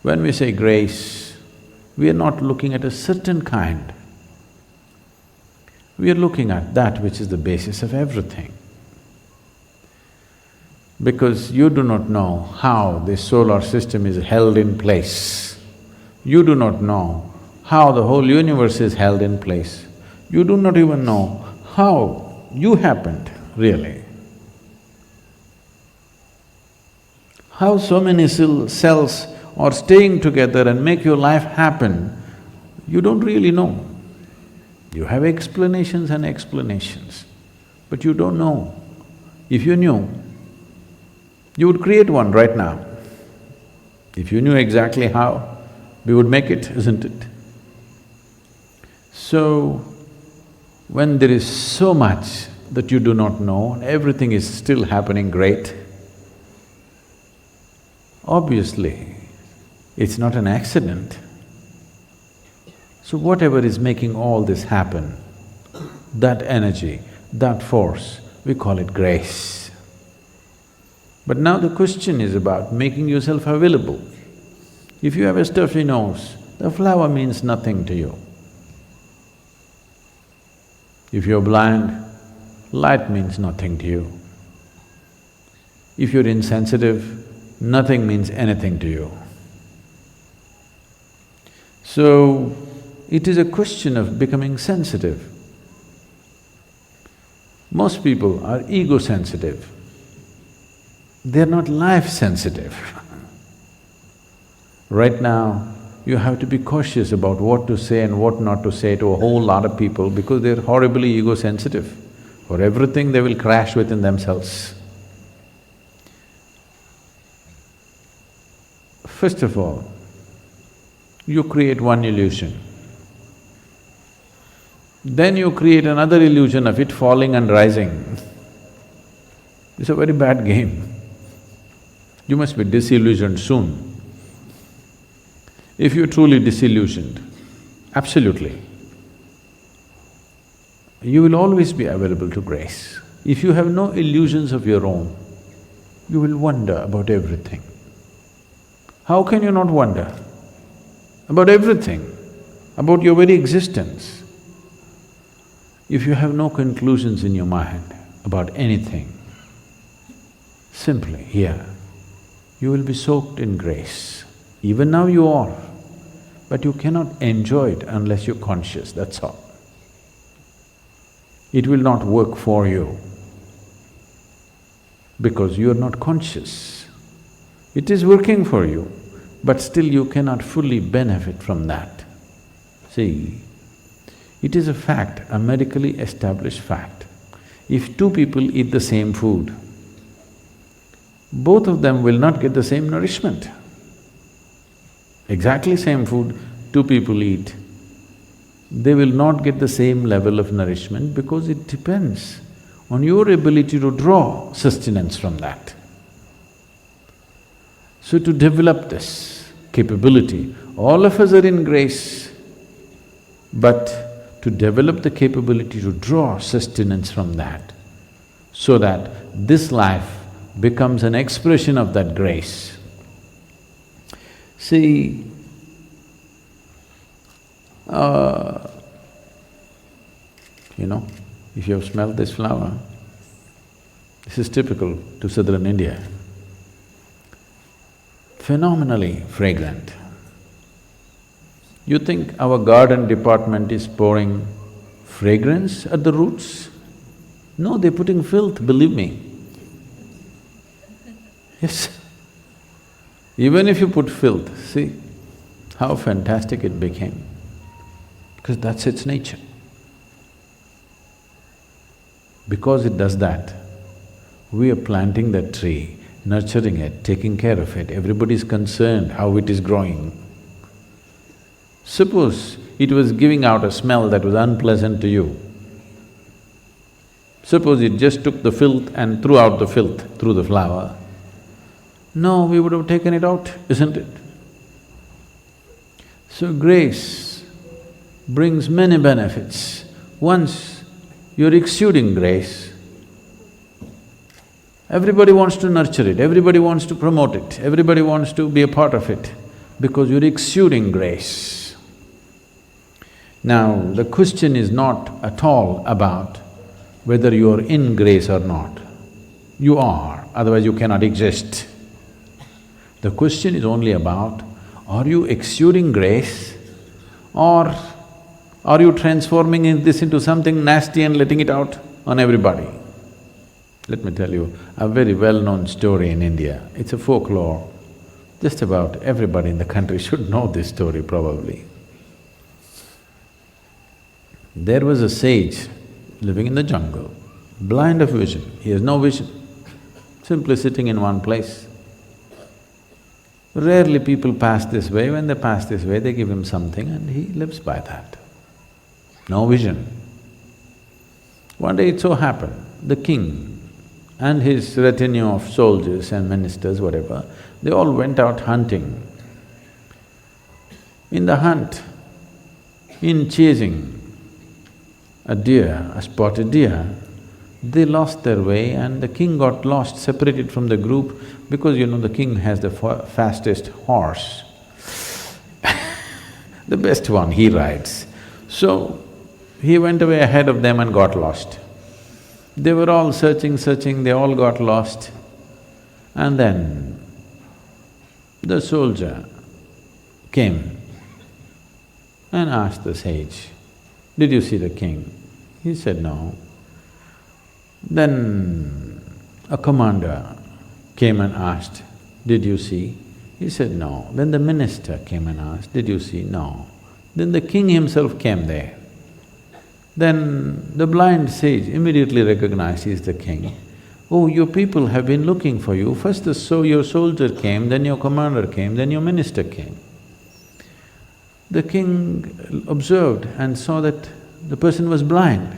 When we say grace, we are not looking at a certain kind. We are looking at that which is the basis of everything. Because you do not know how this solar system is held in place. You do not know how the whole universe is held in place. You do not even know how you happened, really. How so many cells are staying together and make your life happen, you don't really know. You have explanations and explanations, but you don't know. If you knew, you would create one right now. If you knew exactly how, we would make it, isn't it? So, when there is so much that you do not know and everything is still happening great, obviously, it's not an accident. So whatever is making all this happen, that energy, that force, we call it grace. But now the question is about making yourself available. If you have a stuffy nose, the flower means nothing to you. If you're blind, light means nothing to you. If you're insensitive, nothing means anything to you. So, it is a question of becoming sensitive. Most people are ego-sensitive. They're not life-sensitive. Right now, you have to be cautious about what to say and what not to say to a whole lot of people because they're horribly ego-sensitive. For everything, they will crash within themselves. First of all, you create one illusion. Then you create another illusion of it falling and rising. It's a very bad game. You must be disillusioned soon. If you're truly disillusioned, absolutely, you will always be available to grace. If you have no illusions of your own, you will wonder about everything. How can you not wonder? About everything, about your very existence. If you have no conclusions in your mind about anything, simply here, you will be soaked in grace. Even now you are, but you cannot enjoy it unless you're conscious, that's all. It will not work for you because you are not conscious. It is working for you, but still you cannot fully benefit from that. See, it is a fact, a medically established fact. If two people eat the same food, both of them will not get the same nourishment. Exactly same food, two people eat, they will not get the same level of nourishment because it depends on your ability to draw sustenance from that. So to develop this capability, all of us are in grace, but to develop the capability to draw sustenance from that, so that this life becomes an expression of that grace. See, if you have smelled this flower, this is typical to southern India, phenomenally fragrant. You think our garden department is pouring fragrance at the roots? No, they're putting filth, believe me. Yes. Even if you put filth, see how fantastic it became, because that's its nature. Because it does that, we are planting that tree, nurturing it, taking care of it, everybody's concerned how it is growing. Suppose it was giving out a smell that was unpleasant to you. Suppose it just took the filth and threw out the filth through the flower. No, we would have taken it out, isn't it? So grace brings many benefits. Once you're exuding grace, everybody wants to nurture it, everybody wants to promote it, everybody wants to be a part of it. because you're exuding grace. Now, the question is not at all about whether you're in grace or not. You are, otherwise you cannot exist. The question is only about, are you exuding grace or are you transforming this into something nasty and letting it out on everybody? Let me tell you a very well-known story in India. It's a folklore. Just about everybody in the country should know this story probably. There was a sage living in the jungle, blind of vision. He has no vision, simply sitting in one place. Rarely people pass this way. When they pass this way, they give him something and he lives by that. No vision. One day it so happened, the king and his retinue of soldiers and ministers, whatever, they all went out hunting. In the hunt, in chasing a deer, a spotted deer, they lost their way and the king got lost, separated from the group because the king has the fastest horse. The best one he rides. So, he went away ahead of them and got lost. They were all searching, they all got lost. And then the soldier came and asked the sage, "Did you see the king?" He said, "No." Then a commander came and asked, "Did you see?" He said, "No." Then the minister came and asked, "Did you see?" "No." Then the king himself came there. Then the blind sage immediately recognized he's the king. "Oh, your people have been looking for you. First your soldier came, then your commander came, then your minister came." The king observed and saw that the person was blind.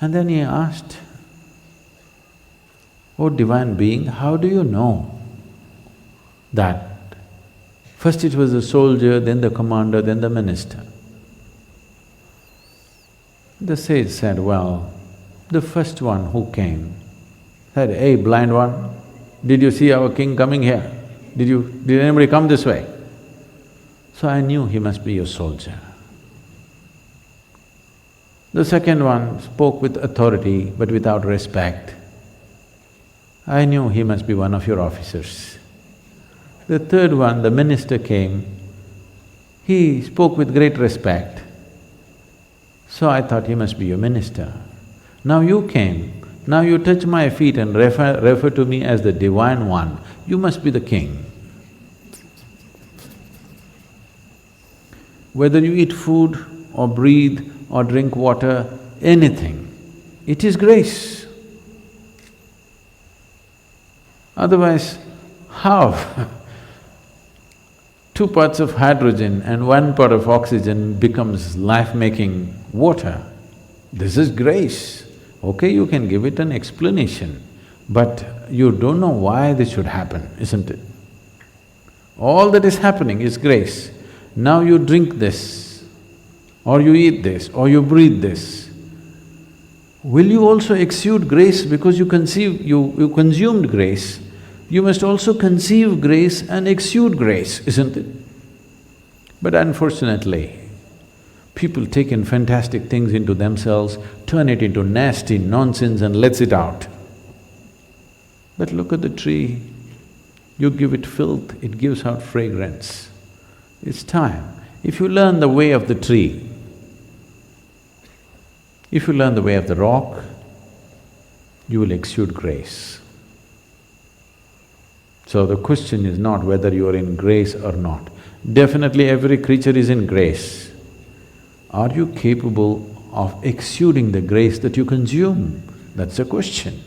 And then he asked, "Oh divine being, how do you know that first it was the soldier, then the commander, then the minister?" The sage said, "Well, the first one who came said, 'Hey, blind one, did you see our king coming here? Did anybody come this way?' So I knew he must be your soldier. The second one spoke with authority but without respect. I knew he must be one of your officers. The third one, the minister came, he spoke with great respect. So I thought he must be your minister. Now you came, now you touch my feet and refer to me as the divine one, you must be the king. Whether you eat food or breathe or drink water, anything, it is grace. Otherwise, how? 2 parts of hydrogen and 1 part of oxygen becomes life-making water. This is grace. Okay, you can give it an explanation, but you don't know why this should happen, isn't it? All that is happening is grace. Now you drink this, or you eat this, or you breathe this. Will you also exude grace because you consumed grace? You must also conceive grace and exude grace, isn't it? But unfortunately, people take in fantastic things into themselves, turn it into nasty nonsense and lets it out. But look at the tree, you give it filth, it gives out fragrance. It's time. If you learn the way of the tree, if you learn the way of the rock, you will exude grace. So the question is not whether you are in grace or not. Definitely every creature is in grace. Are you capable of exuding the grace that you consume? That's the question.